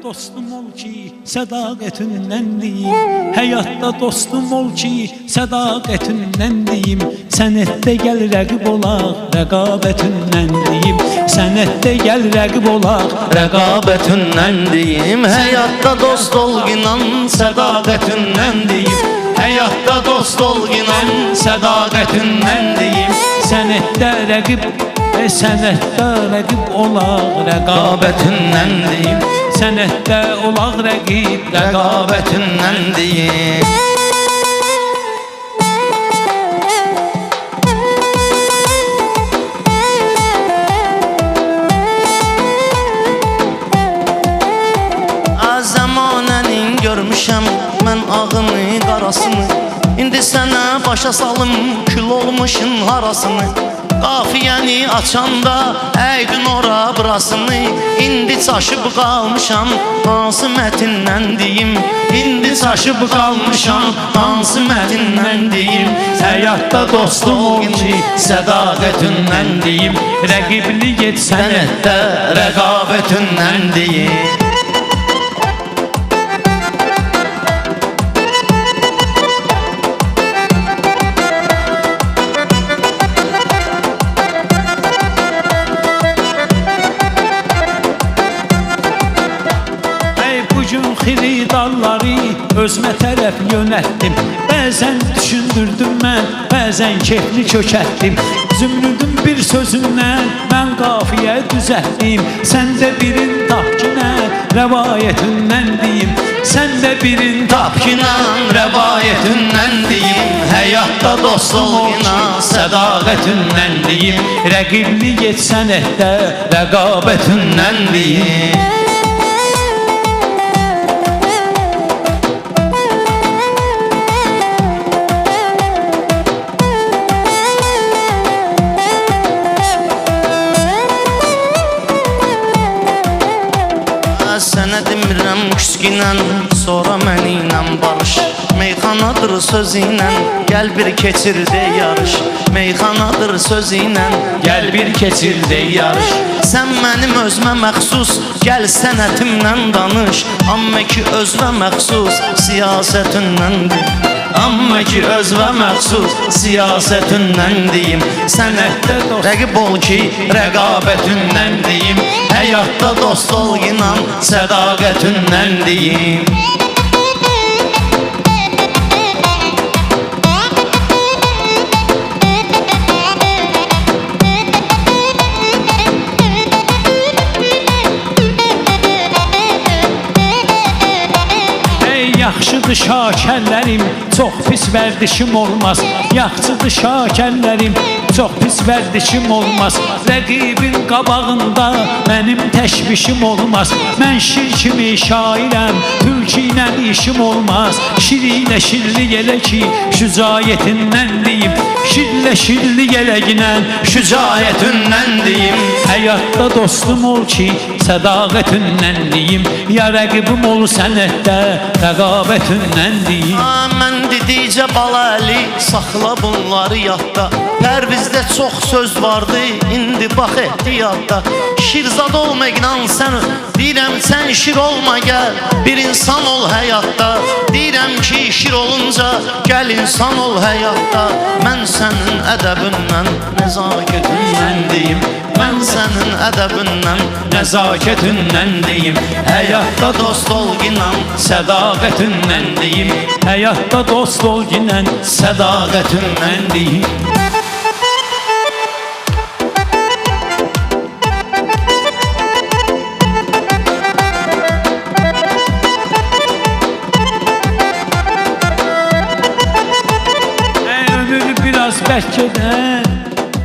dostum ol ki, sədaqətindən deyim. Həyatda dostum ol ki, sədaqətindən deyim. Sənətdə gəl rəqib olaq, rəqabetindən deyim. Sənətdə gəl rəqib olaq, rəqabetindən deyim. Həyatda dost ol inan, sədaqətindən deyim. Həyatda dost ol inan, sədaqətindən deyim. Sənətdə rəqib olaq, rəqabetindən deyim. Sənətdə olaq rəqib, rəqabetindən deyim. Zamanənin görmüşəm mən ağını, qarasını. İndi sənə başa salım kül olmuşun harasını. Qafiyəni açanda əydin ora burasını. İndi çaşıb qalmışam hansı mətindən deyim. İndi çaşıb qalmışam hansı mətindən deyim. Həyatda dostum ol ki, sədaqətindən deyim. Rəqibli get sənətdə, rəqabetindən deyim. Xiridarları özmə tərəf yönəltdim. Bəzən düşündürdüm mən, bəzən keyfli kökəltdim. Zümrüdün bir sözündən mən qafiyə düzəltdim. Sən də birin tap ki nə, rəvayətindən deyim. Sən də birin tap ki nə, rəvayətindən deyim. Həyatda dost ol inan, sədaqətindən deyim. Rəqibli get sənətdə, rəqabetindən deyim. Sənə demirəm küskünən, sonra mənimlə barış. Meyxanadır sözünlə, gəl bir keçir de yarış. Meyxanadır sözünlə, gəl bir keçir de yarış. Sən mənim özmə məxsus, gəl sənətimlə danış. Amma ki özvə məxsus, siyasətindən amma ki özvə məxsus, siyasətindən deyim. Sənətdə rəqib ol ki, rəqabetindən deyim. Həyatda dost ol inan, sədaqətindən deyim. Yaxşıdır şakərlərim, çox pis vərdişim olmaz. Yaxşıdır şakərlərim, çox pis vərdişim olmaz. Rəqibin qabağında mənim təşvişim olmaz. Mən şir kimi şairəm, türkü ilə işim olmaz. Şir ilə şirli gələ ki, şücayətindən deyim. Şirlə şirli gələginə, şücayətindən deyim. Həyatda dostum ol ki, sədaqətindən deyim. Ya rəqibim ol sənətdə, rəqabetindən deyim. Mən dedikcə bala əli, saxla bunları yadda. Pərvizdə çox söz vardı, indi bax ehtiyatda. Şirzad olmaqla sən, deyirəm sən şir olma gəl. Bir insan ol həyatda, deyirəm ki şir olunca gəl insan ol həyatda. Mən sənin ədəbindən, nəzakətindən deyim. Mən sənin ədəbindən, nəzakətindən deyim. Həyatda dost ol inan, sədaqətindən deyim. Həyatda dost ol inan, sədaqətindən deyim. Ömür biraz bəlkədən,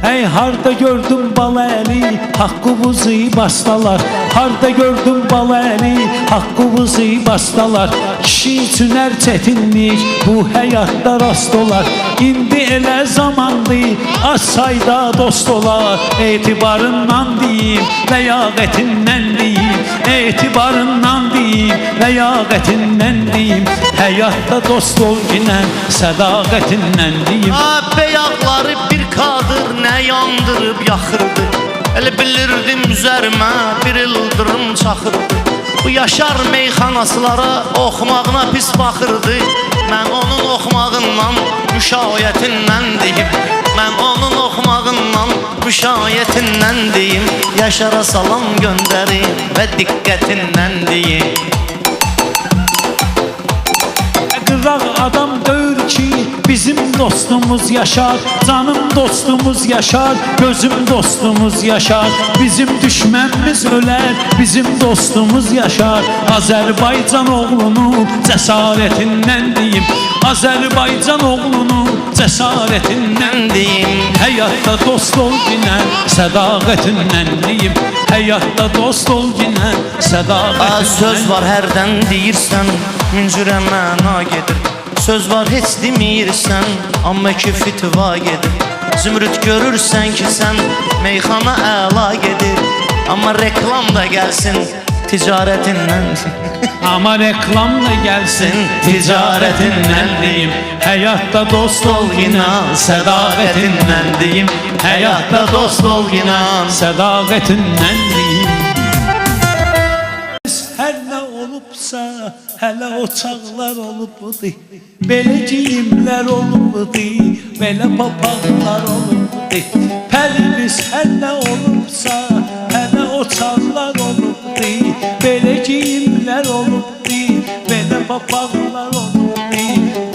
hey harda gördüm bala əli, haqqımızı bastalar. Harda gördüm bala əli, haqqımızı bastalar. Kişi üçün hər çətinlik bu həyatda rast olar. İndi elə zamandır, az sayda dost olar. Etibarından deyim, ləyaqətindən deyim. Etibarından deyim, ləyaqətindən deyim. Həyatda dost ol ginən, sədaqətindən deyim. Bəyaqları bir qadır nə yandırıb yaxırdı. Elə bilirdim üzərimə bir ildırım çaxırdı. Bu Yaşar meyxanasılara oxumağına pis baxırdı. Mən onun oxumağından, müşayiətindən deyim. Mən onun oxumağından, müşayiətindən deyim. Yaşara salam göndərim və diqqətindən deyim. Qıraq adam deyir ki, bizim dostumuz Yaşar, canım dostumuz Yaşar, gözüm dostumuz Yaşar. Bizim düşmənimiz ölər, bizim dostumuz Yaşar. Azərbaycan oğlunu cəsarətindən deyim, Azərbaycan oğlunu cəsarətindən deyim. Həyatda dost ol yine, sədaqətindən deyim. Həyatda dost ol yine, sədaqətindən. Söz var hərdən deyirsən, müncürə məna gedir. Söz var heç demirsən, amma ki fitva gedir. Zümrüt görürsən ki sən, meyxana əla gedir. Amma reklam da gəlsin, ticarətindən. Amma reklam da gəlsin, ticarətindən deyim. Həyatda dost ol yine, sədaqətindən deyim. Həyatda dost ol yine, sədaqətindən deyim. Hər nə olubsa, hələ o çağlar olubdu. Belə giyimlər olubdu, belə papaqlar olubdu. Pərimiz hər nə olubsa, hələ o çağlar olubdu. Belə giyimlər olubdu, belə papaqlar olubdu.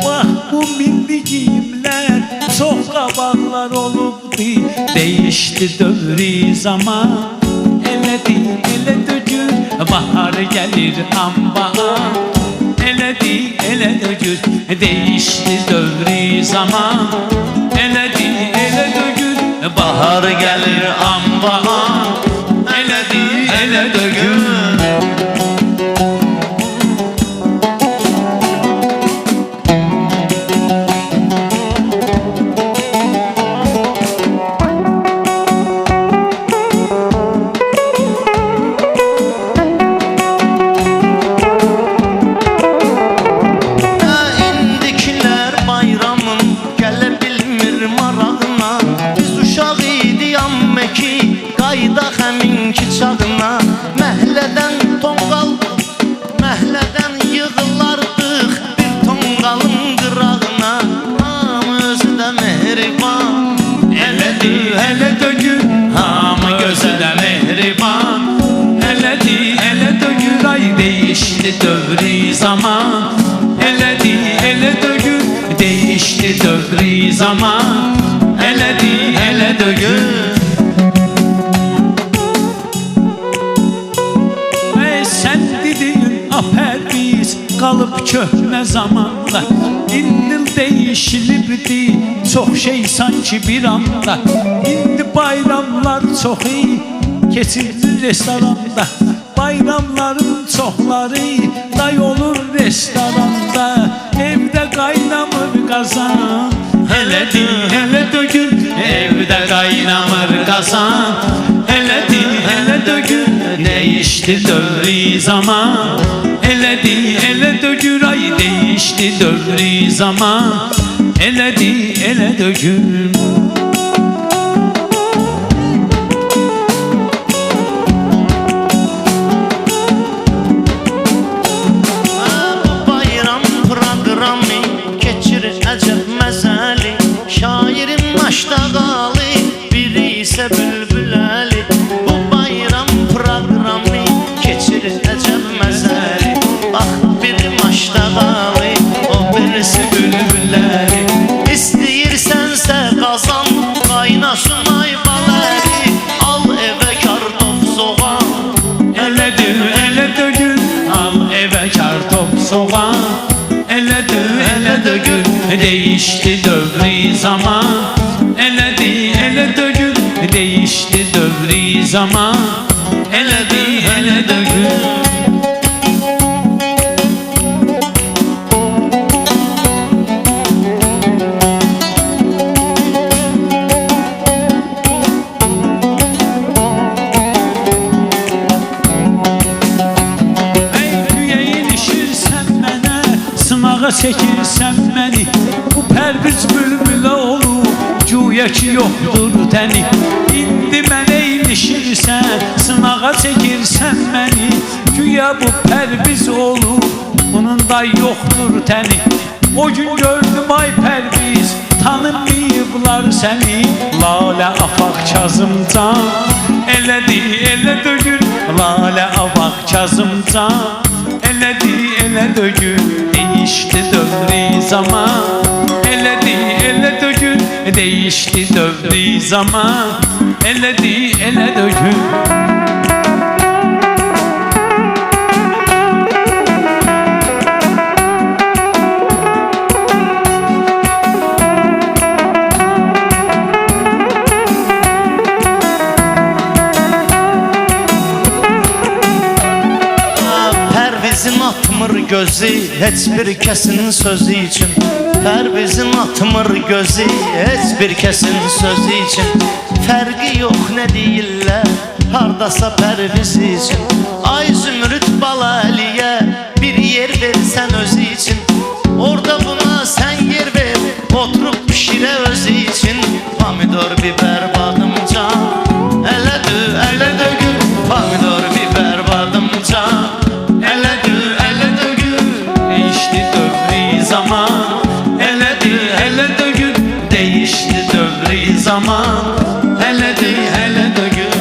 Bax bu milli giyimlər çox qabaqlar olubdu. Değişdi dövrü zaman, elədi, elə dögür, bahar gəlir amba. Elədi, elə dögür, değişdi dövrü zaman. Elədi, elə dögür, bahar gəlir amba. Elədi, elə dögür. Məhlədən tonqal, məhlədən yığılardıq bir tonqalın qırağına. Hamı özü də mehriban, Elədi, elə dögür, hamı gözü də mehriban. Elədi, elə dögür, ay değişdi dövrü zaman. Elədi, elə dögür, değişdi dövrü zaman. Elədi, elə dögür. Qalıb köhnə zamanda, indi değişilibdi çox şey sanki bir anda. İndi bayramlar çox iyi keçirilir restoranda. Bayramların çoxları day olur restoranda. Evdə qaynamır qazan, elədi, elə dögür, evdə qaynamır qazan. Elədi, elə dögür, değişdi dövrü zaman. Elədi, elə dögür, ay değişdi dövrü zaman. Elədi, elə dögür. Bu bayram proqramı keçirir əcəb məzəli. Şairin maştağalı, biri isə bülbüləli. Bu bayram proqramı keçirir əcəb məzəli. Bax biri maştağalı, o birisi bülbülləri. İstəyirsənsə qazan, qaynasın ayvaləri. Al evə kartof soğan, Elədi, elə dögür, al evə kartof soğan. Elədi, elə dögür, değişdi dövrü zaman. Elədi, elə dögür, değişdi dövrü zaman. Elədi, elə dögür. Çekirsən məni, bu pərviz bülbülə olub, güya ki yoxdur təni. İndi mənə ilişirsən, sınağa çəkirsən məni, güya Güya bu Pərviz olur, bunun da yoxdur təni. O gün gördüm ay Pərviz, tanımayıblar səni. Lalə afaq Kazımcan, elədi elə dögür. Lalə afaq Kazımcan, elədi elə dögür. Değişti dövrü zaman, elədi elə dögür. Değişti dövrü zaman, elədi elə dögür. Pərvizin atmır gözü heç bir kəsin sözü için. Pərvizin atmır gözü heç bir kəsin sözü için. Fərqi yox nə deyirlər hardasa Pərviz için. Ay Zümrüt bala Əliyə bir yer versən özü için. Orada buna sən yer ver, oturub pişirə özü için. Pomidor, biber, badımcan, elədi, elə dögür. Pomidor, biber, badımcan, elədi, elə dögür. Değişti dövrü zaman, elədi elə dögür. Değişti dövrü zaman, Elədi elə dögür.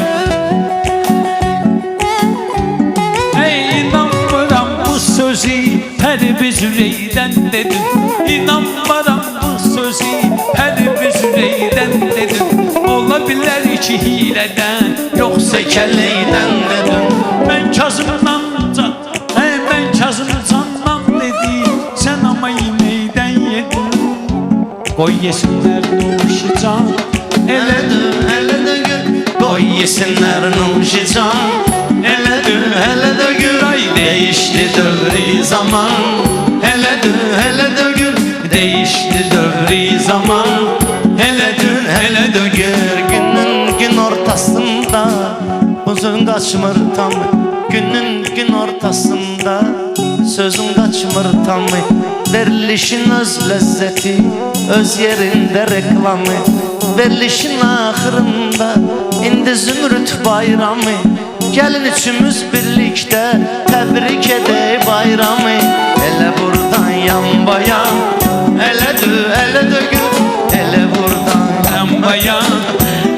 Ey inanmıram bu sözü Pərviz ürəkdən dedim. İnanmıram bu sözü Pərviz ürəkdən dedim. Ola bilər ki hilədən, yoxsa kələkdən dedim. Mən Kazımdan can, mən Kazımcandan dedim. Sən amma yeməkdən yedin. Qoy yesinlər nuşican, Elədi, elə dögür. Qoy yesinlər nuşican, elədi, elə dögür. Ay değişti dövrü zaman, elədi, elə dögür. Değişti dövrü zaman, elədi, elə dögür. Günün gün ortasında uzun kaçmır tam. Günün gün ortasında sözün kaçmır tam. Verilişin öz lezzeti, öz yerinde reklamı. Verilişin ahırında indi Zümrüt bayramı. Gelin üçümüz birlikte tebrik edey bayramı. Ele buradan yan bayan, ele dü, ele dögür. Ele buradan yan bayan,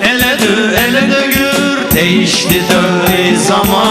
ele dü, ele dögür. Değişti dövrü zaman.